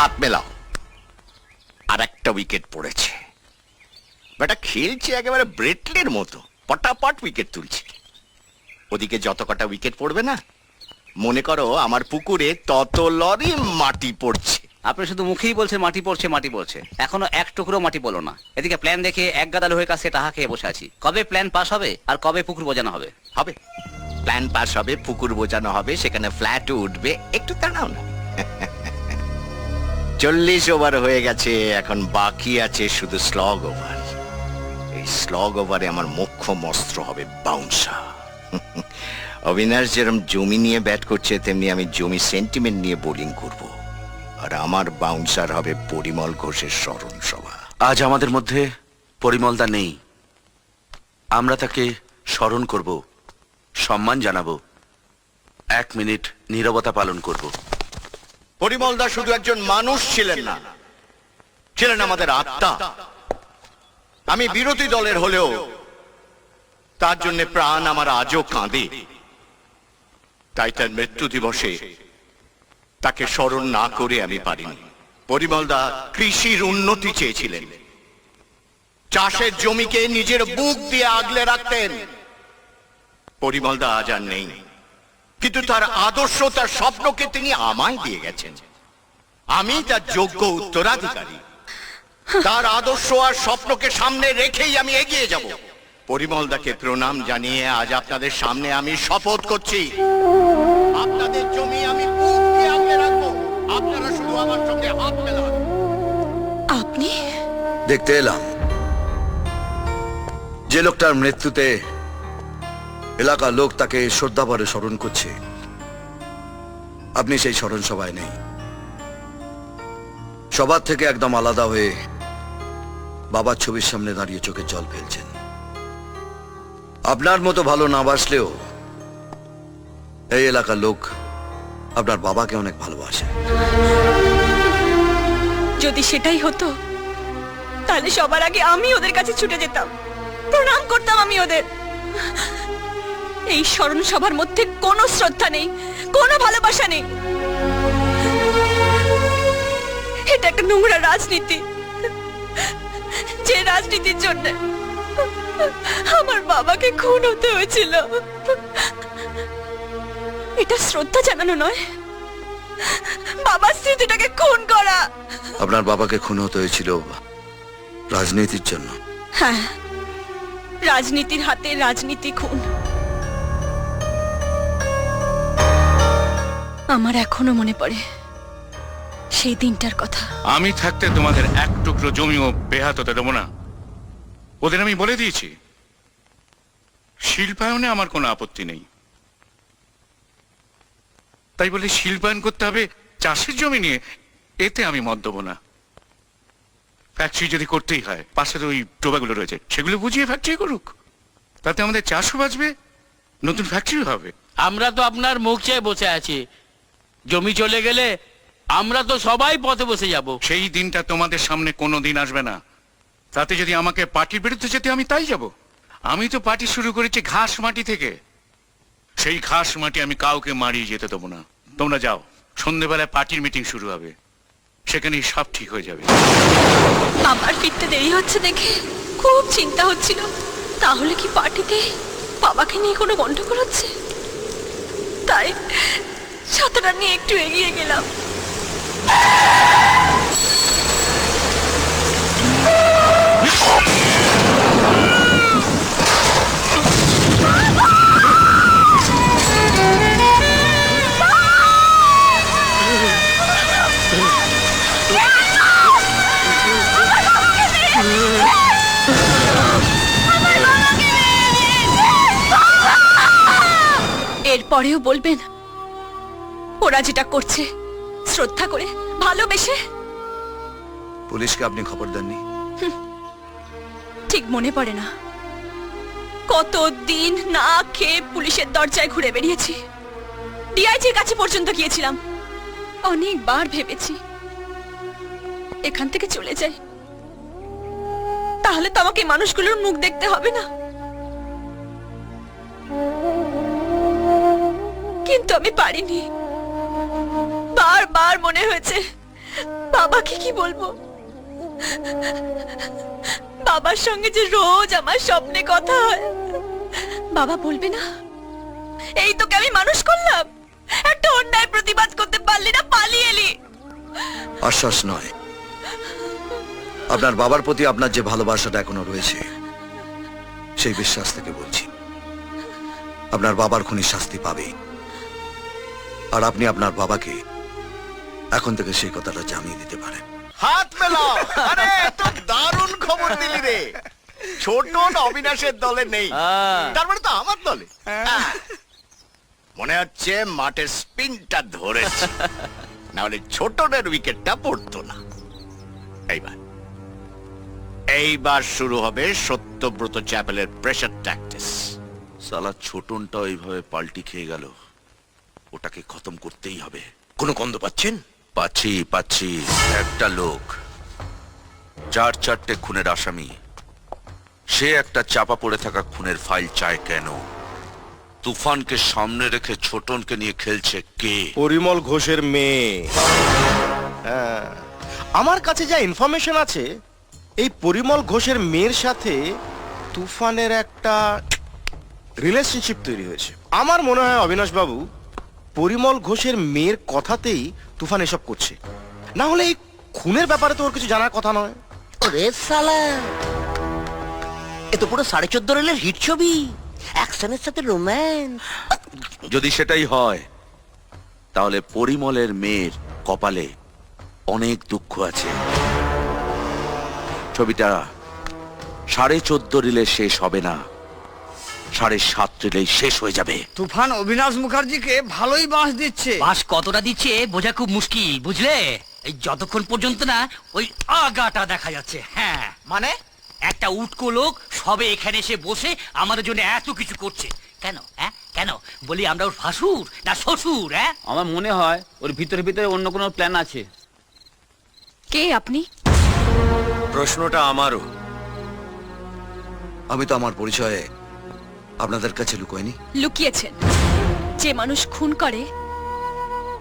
হাত মেলাও। আর একটা উইকেট পড়েছে। বেটা খেলছে একেবারে ব্রেটলির মতো, পটাপট উইকেট তুলছে। ওদিকে যত কটা উইকেট পড়বে না, মনে করো আমার পুকুরে তত লরি মাটি পড়ছে। আপনি শুধু মুখেই বলছেন মাটি পড়ছে মাটি পড়ছে, এখনো এক টুকরো মাটি পড়লো না। এদিকে প্ল্যান দেখে এক গাদা লোহের কাছে টাকা খেয়ে বসে আছি। কবে প্ল্যান পাস হবে আর কবে পুকুর বোঝানো হবে? হবে, প্ল্যান পাস হবে, পুকুর বোঝানো হবে, সেখানে ফ্ল্যাটও উঠবে। একটু দাঁড়াও না। 40 ওভার হয়ে গেছে, এখন বাকি আছে শুধু স্লগ ওভার। এই স্লগ ওভারে আমার মোক্ষম অস্ত্র হবে বাউন্সার। অবিনাশ যেরকম জমি নিয়ে ব্যাট করছে, তেমনি আমি জমি সেন্টিমেন্ট নিয়ে বোলিং করব। আর আমার বাউন্সার হবে পরিমল ঘোষের স্মরণ সভা। আজ আমাদের মধ্যে পরিমলদা নেই, আমরা তাকে স্মরণ করব, সম্মান জানাবো, 1 মিনিট নীরবতা পালন করব। পরিমলদা শুধু একজন মানুষ ছিলেন না, ছিলেন আমাদের আত্মা। আমি বিরোধী দলের হলেও তার জন্য প্রাণ আমার আজও কাঁদে। তাই তার মৃত্যু দিবসে তাকে স্মরণ না করে আমি পারিনি। পরিমলদা কৃষির উন্নতি চেয়েছিলেন, চাষের জমিকে নিজের বুক দিয়ে আগলে রাখতেন। পরিমলদা আজ আর নেই, কিন্তু তার আদর্শ, তার স্বপ্নকে তিনি আমায় দিয়ে গেছেন। আমি তার যোগ্য উত্তরাধিকারী। তার আদর্শ আর স্বপ্নকে সামনে রেখেই আমি এগিয়ে যাব। পরিমলদাকে প্রণাম জানিয়ে আজ আপনাদের সামনে আমি শপথ করছি, আপনাদের জমি আমি বুক দিয়ে আগলে রাখবো। আপনারা শুধু আমার সঙ্গে হাত মেলান। আপনি? দেখতে এলাম যে লোকটার মৃত্যুতে এলাকার লোক তাকে শ্রদ্ধাভরে স্মরণ করছে, আপনি সেই স্মরণ সভায় নেই। সবার থেকে একদম আলাদা হয়ে বাবার ছবির সামনে দাঁড়িয়ে চোখের জল ফেলছেন। আপনার মতো ভালো না বাসলেও এই এলাকার লোক আপনার বাবাকে অনেক ভালোবাসে। যদি সেটাই হতো, তাহলে সবার আগে আমি ওদের কাছে ছুটে যেতাম, প্রণাম করতাম আমি ওদের। এই স্মরণ সভার মধ্যে কোনো শ্রদ্ধা নেই, কোনো ভালোবাসা নেই। এটা একটা নোংরা রাজনীতি, যে রাজনীতির জন্য আমার বাবাকে খুন হতে হয়েছিল। এটা শ্রদ্ধা জানানো নয়, বাবার স্মৃতিটাকে খুন করা। আপনার বাবাকে খুন হতে হয়েছিল রাজনীতির জন্য? হ্যাঁ, রাজনীতির হাতে রাজনীতি খুন। আমার এখনো মনে পড়ে সেই দিনটার কথা। আমি থাকতে তোমাদের এক টুকরো জমিও বেহাত হতে দেবো না। ওদের আমি বলে দিয়েছি, শিল্পায়নে আমার কোনো আপত্তি নেই। তাই বলে শিল্পায়ন করতে হবে চাষের জমি নিয়ে, এতে আমি মত দেবো না। ফ্যাক্টরি যদি করতেই হয়, পাশে তো ওই ডোবাগুলো রয়েছে, সেগুলো বুঝিয়ে ফ্যাক্টরি করুক। তাতে আমাদের চাষও বাঁচবে, নতুন ফ্যাক্টরি হবে। আমরা তো আপনার মুখ চেয়ে বসে আছি, জমি চলে গেলে আমরা তো সবাই পথে বসে যাব। সেই দিনটা তোমাদের সামনে কোনো দিন আসবে না। তাতে যদি আমাকে পার্টির বিরুদ্ধে যেতে, আমি তাই যাব। আমি তো পার্টি শুরু করেছি ঘাস মাটি থেকে। সেই ঘাস মাটি আমি কাউকে মারিয়ে যেতে দেবো না। তোমরা যাও, সন্ধ্যেবেলায় পার্টির মিটিং শুরু হবে, সেখানেই সব ঠিক হয়ে যাবে। বাবার ফিরতে দেরি হচ্ছে দেখে খুব চিন্তা হচ্ছিল, তাহলে কি পার্টিতে বাবাকে নিয়ে কোনো গন্ডগোল হচ্ছে? তাই ছাতাটা নিয়ে একটু এগিয়ে গেলাম। এরপরেও বলবেন ওরা যেটা করছে শ্রদ্ধা করে, ভালোবেসে? পুলিশকে আপনি খবর দেননি? ঠিক মনে পড়ে না, কতদিন না খেয়ে পুলিশের দরজায় ঘুরে বেরিয়েছি, ডিআইজির কাছে পর্যন্ত গিয়েছিলাম। অনেকবার ভেবেছি এখান থেকে চলে যাই, তাহলে তো আমাকে মানুষগুলোর মুখ দেখতে হবে না। কিন্তু আমি পারিনি। বারবার মনে হয়েছে বাবাকে কি বলবো? বাবার সঙ্গে যে রোজ আমার স্বপ্নে কথা হয়, বাবা বলবে না এই তোকে আমি মানুষ করলাম, একটা অন্যায় প্রতিবাদ করতে পারলি না, পালিয়ে এলি। আশ্বাস নয়, আপনার বাবার প্রতি আপনার যে ভালোবাসাটা এখনো রয়েছে সেই বিশ্বাস থেকে বলছি। আপনার বাবার খুনি শাস্তি পাবে, আর আপনি আপনার বাবাকে এখন থেকে সেই কথাটা জানিয়ে দিতে পারেন। হাত মেলাও। আরে তো দারুণ খবর দিলি রে। ছোট অবিনাশের দলে নেই, তার মানে তো আমার দলে। মনে হচ্ছে মাঠের স্পিনটা ধরেছে, না হলে ছোটনের উইকেটটা পড়তো না। এইবার শুরু হবে সত্যব্রত চ্যাপেলের প্রেসার ট্যাকটিস। সালা ছোটনটা এইভাবে পাল্টি খেয়ে গেল, ওটাকে খতম করতেই হবে। কোনো গন্ধ পাচ্ছেন? পাচ্ছি একটা লোক, 4-4টে খুনের আসামি, সে একটা চাপা পড়ে থাকা খুনের ফাইল চায় কেন? তুফানকে সামনে রেখে ছোটনকে নিয়ে খেলছে কে? পরিমল ঘোষের মেয়ে। হ্যাঁ, আমার কাছে যা ইনফরমেশন আছে, এই পরিমল ঘোষের মেয়ের সাথে তুফানের একটা রিলেশনশিপ তৈরি হয়েছে। আমার মনে হয় অবিনাশ বাবু, পরিমল ঘোষের মেয়ের কথাতেই তুফান এসব করছে, না হলে এই খুনের ব্যাপারে তো ওর কিছু জানার কথা নয়। ওরে সালা, এ তো পুরো 14.5 রেলের হিট ছবি, অ্যাকশনের সাথে রোম্যান্স। যদি সেটাই হয়, তাহলে পরিমলের মেয়ের কপালে অনেক দুঃখ আছে। ছবিটা 14.5 রিলে শেষ হবে না, 7.5 রিলেই শেষ হয়ে যাবে। তুফান অবিনাশ মুখার্জিকে ভালোই বাঁশ দিচ্ছে। বাস কতটা দিচ্ছে বোঝা খুব মুশকিল, বুঝলে? এই যতক্ষণ পর্যন্ত না ওই আগাটা দেখা যাচ্ছে। হ্যাঁ, মানে একটা উটকো লোক সবে এখানে এসে বসে আমাদের জন্য এত কিছু করছে কেন? হ্যাঁ কেন? বলি আমরা ওর ভাসুর না শ্বশুর? হ্যাঁ, আমার মনে হয় ওর ভিতরে ভিতরে অন্য কোনো প্ল্যান আছে। কে আপনি? প্রশ্নটা আমারও। আমি তো আমার পরিচয়ে আপনাদের কাছে লুকোয়নি। লুকিয়েছেন। যে মানুষ খুন করে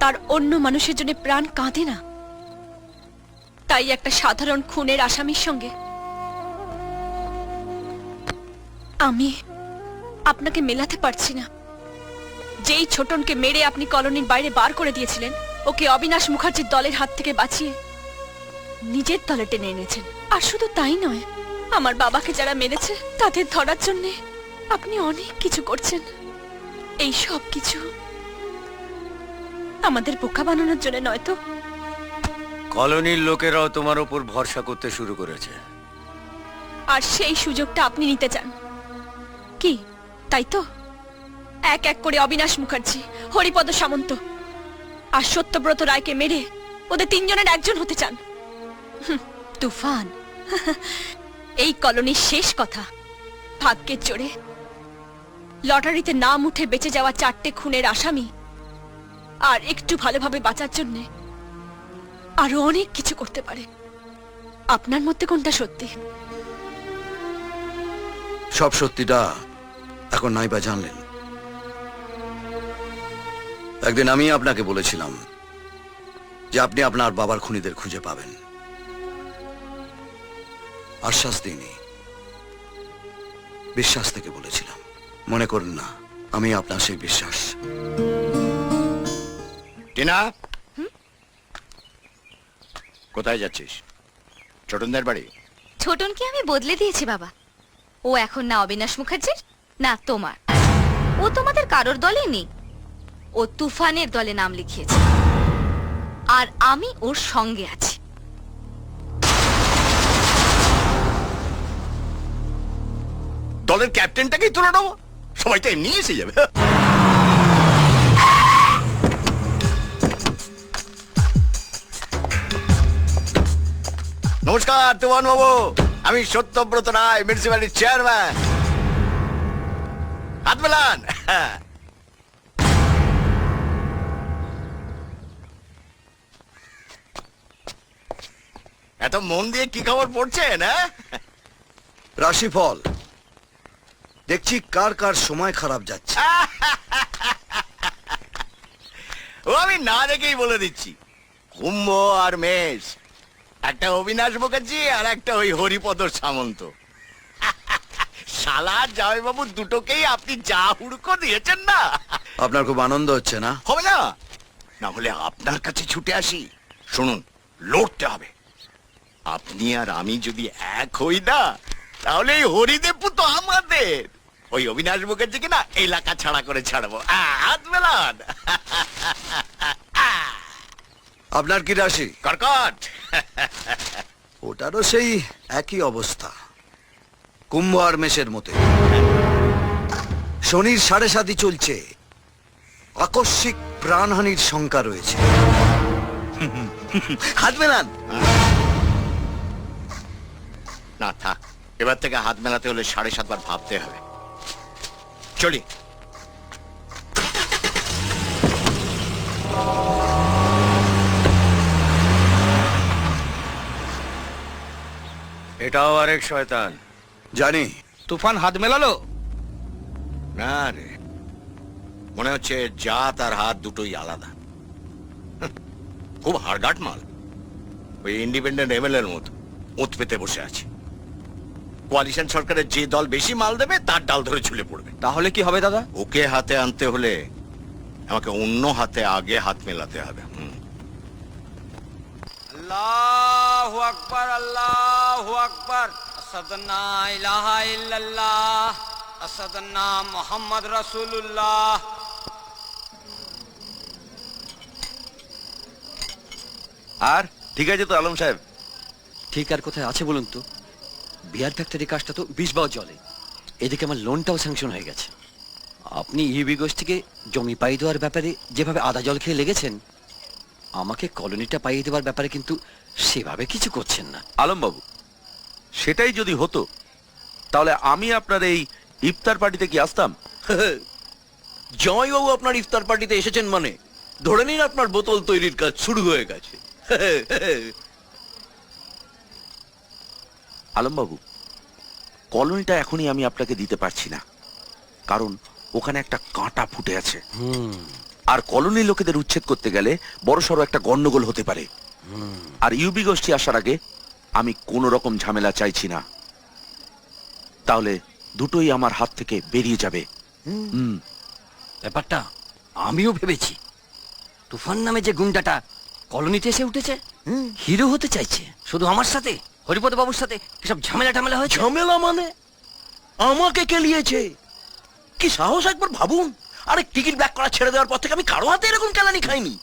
তার অন্য মানুষের জন্য প্রাণ কাঁদে না, তাই একটা সাধারণ খুনের আসামির সঙ্গে আমি আপনাকে মেলাতে পারছি না। যেই ছোটনকে মেরে আপনি কলোনির বাইরে বার করে দিয়েছিলেন, ওকে অবিনাশ মুখার্জির দলের হাত থেকে বাঁচিয়ে নিজের দলে টেনে এনেছেন। আর শুধু তাই নয়, আমার বাবাকে যারা মেরেছে তাদের ধরার জন্য আপনি অনেক কিছু করছেন। এই সব কিছু আমাদের বোকা বানানোর জন্য নয় তো? কলোনির লোকেরাও তোমার উপর ভরসা করতে শুরু করেছে। আর সেই সুযোগটা আপনি নিতে চান কি, তাই তো? এক এক করে অবিনাশ মুখার্জি, হরিপদ সামন্ত আর সত্যব্রত রায়কে মেরে ওদের 3 জনের একজন হতে চান। তুফান, এই কলোনির শেষ কথা। ভাগ্যের জোরে লটারিতে নাম উঠে বেঁচে যাওয়া 4টে খুনের আসামি আর একটু ভালোভাবে বাঁচার জন্য আরো অনেক কিছু করতে পারে। আপনার মধ্যে কোনটা সত্যি? সব সত্যিটা এখন নাই বা জানলেন। একদিন আমি আপনাকে বলেছিলাম যে আপনি আপনার বাবার খুনিদের খুঁজে পাবেন। আশ্বাস দিইনি, বিশ্বাস থেকে বলেছিলাম। মনে করুন না, আমি আপনার সেই বিশ্বাস। টিনা, কোথায় যাচ্ছিস? ছোটনদের বাড়ি? ছোটনকে আমি বদলে দিয়েছি বাবা। ও এখন না অবিনাশ মুখার্জির, না তোমার। ও তোমাদের কারোর দলে নেই, ও তুফানের দলে নাম লিখিয়েছে, আর আমি ওর সঙ্গে আছি। দলের ক্যাপ্টেনটাকেই তুলে নেবো, সবাই তো এমনি এসে যাবে। নমস্কার তুফান বাবু, আমি সত্যব্রত রায়, মিউনিসিপ্যালিটির চেয়ারম্যান। হাত মেলান। এত মন দিয়ে কি খবর পড়ছেন? হ্যাঁ, রাশিফল দেখছি কার কার সময় খারাপ যাচ্ছে। ও আমি না দেখেই বলে দিচ্ছি, কুম্ভ আর মেষ একটা অবিনাশ মুখার্জি আর একটা ওই হরিপদ সামন্ত। শালা জামাইবাবু দুটোকেই আপনি যা হুড়কো দিয়েছেন না, আপনার খুব আনন্দ হচ্ছে না? হবে না? না হলে আপনার কাছে ছুটে আসি। শুনুন, লড়তে হবে। আপনি আর আমি যদি এক হই না, তাহলে এই হরিদেবপুর তো আমাদের। ওই অবিনাশ মুখার্জিকে না এলাকা ছাড়া করে ছাড়বো। হাত মেলান। আপনার কি রাশি? কর্কট। ওটারও সেই একই অবস্থা, কুম্ভ আর মেষের মতো। শনির 7.5 চলছে, আকস্মিক প্রাণহানির শঙ্কা রয়েছে। হাত মেলান। না থাক, এবার থেকে হাত মেলাতে হলে 7.5 বার ভাবতে হবে। চলি। এটাও আরেক শয়তান। জানি। তুফান হাত মেলালো। না রে, মনে হচ্ছে জাত আর হাত দুটোই আলাদা। খুব হাড়গাট মাল। ওই ইন্ডিপেন্ডেন্ট এমএলএর মতো ওত পেতে বসে আছে। কোয়ালিশন সরকারের যে দল বেশি মাল দেবে তার ডাল ধরে ঝুলে পড়বে। তাহলে কি হবে দাদা? ওকে হাতে আনতে হলে আমাকে অন্য হাতে আগে হাত মেলাতে হবে। আল্লাহু আকবার, আল্লাহু আকবার। আশহাদু আন্না ইলাহা ইল্লাল্লাহ, আশহাদু আন্না মুহাম্মাদ রাসূলুল্লাহ। আর ঠিক আছে তো আলম সাহেব? ঠিক আর কোথায় আছে বলুন তো? বিয়ার ফ্যাক্টরি কাজটা তো 20 বাও চলে, এদিকে আমার লোনটাও স্যাংশন হয়ে গেছে। আপনি ইউবি গোষ্ঠীকে জমি পাই দেওয়ার ব্যাপারে যেভাবে আদা জল খেয়ে লেগেছেন, আমাকে কলোনিটা পাইয়ে দেওয়ার ব্যাপারে কিন্তু সেভাবে কিছু করছেন না। আলম বাবু, সেটাই যদি হতো তাহলে আমি আপনার এই ইফতার পার্টিতে কি আসতাম? জয়বাবু আপনার ইফতার পার্টিতে এসেছেন মানে ধরে নিন আপনার বোতল তৈরির কাজ শুরু হয়ে গেছে। আলম বাবু, কলোনিটা এখনই আমি আপনাকে দিতে পারছি না, কারণ ওখানে একটা কাঁটা ফুটে আছে। আর কলোনির লোকেদের উচ্ছেদ করতে গেলে বড়সড় একটা গন্ডগোল হতে পারে। আর ইউবি গোষ্ঠী আসার আগে আমি কোনো রকম ঝামেলা চাইছি না। তাহলে দুটোই আমার হাত থেকে বেরিয়ে যাবে। ব্যাপারটা আমিও ভেবেছি। তুফান নামে যে গুন্ডাটা কলোনিতে এসে উঠেছে, হিরো হতে চাইছে। শুধু আমার সাথে, হরিপদ বাবুর সাথে এসব ঝামেলা টামেলা হয়েছে। ঝামেলা মানে? আমাকে কেলিয়েছে? কি সাহস, একবার ভাবুন। আরে টিকিট ব্যাক করা ছেড়ে দেওয়ার পর থেকে আমি কারো হাতে এরকম কেলানি খাইনি।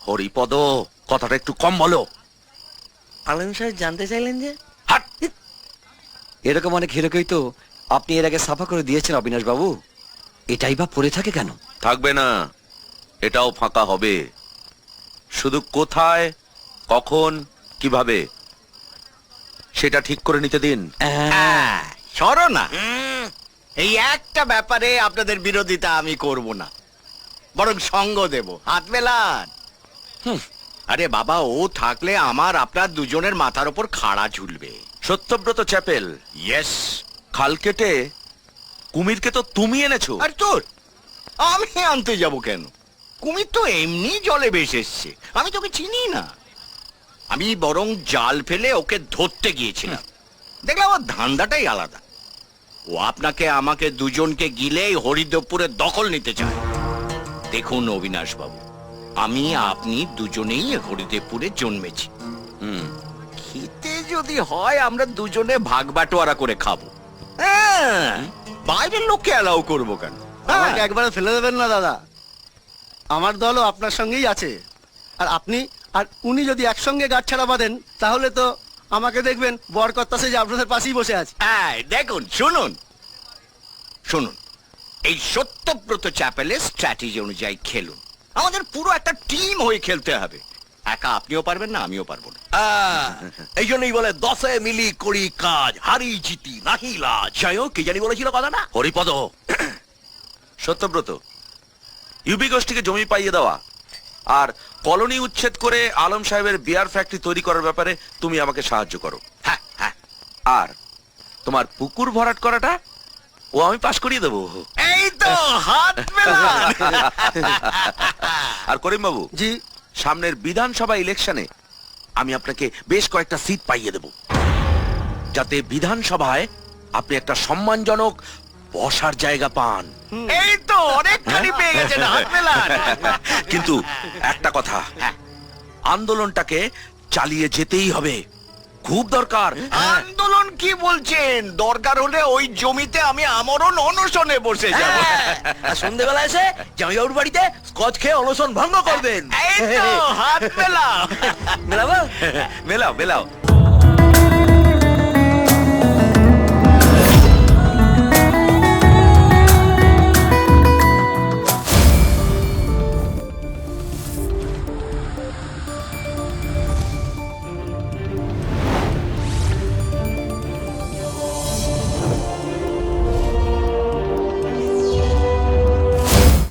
হরিপদ, কথাটা একটু কম বলো। আলম সাহেব জানতে চাইলেন যে? হাট! এরকম অনেক হিরোকেই তো আপনি এর আগে সাফা করে দিয়েছেন অবিনাশ বাবু। এটাই বা পড়ে থাকে কেন? থাকবে না, এটাও ফাঁকা হবে। শুধু কোথায়, কখন, কিভাবে সেটা ঠিক করে নিতে দিন। সরো না। এই একটা ব্যাপারে আপনাদের বিরোধিতা আমি করব না, বরং সঙ্গ দেব। হাত মেলান। আরে বাবা, ও থাকলে আমার আপনার দুজনের মাথার উপর খাড়া ঝুলবে। Satyabrata chapel, yes. খাল কেটে কুমিরকে তো তুমি এনেছো। আর তোর আমি আনতে যাব কেন? কুমির তো এমনি জলে ভেসে এসছে, আমি তোকে চিনি না। আমি বরং জাল ফেলে ওকে ধরতে গিয়েছিলাম। দেখলাম আমার ধান্দাটাই আলাদা। ও আপনাকে আমাকে দুজনকে গিলেই হরিদেবপুরের দখল নিতে চায়। দেখুন অবিনাশ বাবু, আমি আপনি দুজনেই হরিদেবপুরে জন্মেছি। খেতে যদি হয় আমরা দুজনে ভাগ বাটোয়ারা করে খাবো। হ্যাঁ, বাইরের লোককে অ্যালাউ করবো কেন? আমাকে একবারে ফেলে দেবেন না দাদা। আমার দলও আপনার সঙ্গেই আছে। আর আপনি আর উনি যদি একসঙ্গে গাঁটছাড়া বাঁধেন, তাহলে তো আমাকে দেখবেন বরকর্তা সে যে আপনাদের পাশেই বসে আছে। হ্যাঁ, দেখুন, শুনুন শুনুন, এই সত্যব্রত চ্যাপেলের স্ট্র্যাটেজি অনুযায়ী খেলুন। আমাদের পুরো একটা টিম হয়ে খেলতে হবে। একা আপনিও পারবেন না, আমিও পারবো না। এই জন্যই বলে 10 মিলি করি কাজ, হারি জিতি নাহি লাজ। যাই হোক, কি জানি বলেছিল কথাটা? হরিপদ। সত্যব্রত, ইউবি গোষ্ঠীকে জমি পাইয়ে দেওয়া আর কলোনি উচ্ছেদ করে আলম সাহেবের বিয়ার ফ্যাক্টরি তৈরি করার ব্যাপারে তুমি আমাকে সাহায্য করো। হ্যাঁ হ্যাঁ। আর তোমার পুকুর ভরাট করাটা ও আমি পাশ করিয়ে দেবো। এই তো হাত মেলান। আর করিম বাবু, জি। সামনের বিধানসভা ইলেকশনে আমি আপনাকে বেশ কয়েকটা সিট পাইয়ে দেব, যাতে বিধানসভায় আপনি একটা সম্মানজনক বসার জায়গা পান। এই তো অনেকখানি পেয়ে গেছেন, হাত মেলান। কিন্তু একটা কথা, আন্দোলনটাকে চালিয়ে যেতেই হবে, খুব দরকার। আন্দোলন কি বলছেন? দরকার হলে ওই জমিতে আমি আমরণ অনশনে বসে যাব। সন্ধ্যেবেলা এসে জামাইবাবুর বাড়িতে স্কচ খেয়ে অনশন ভঙ্গ করবেন। এই তো হাত মেলাও। মেলাবো? মেলাও মেলাও।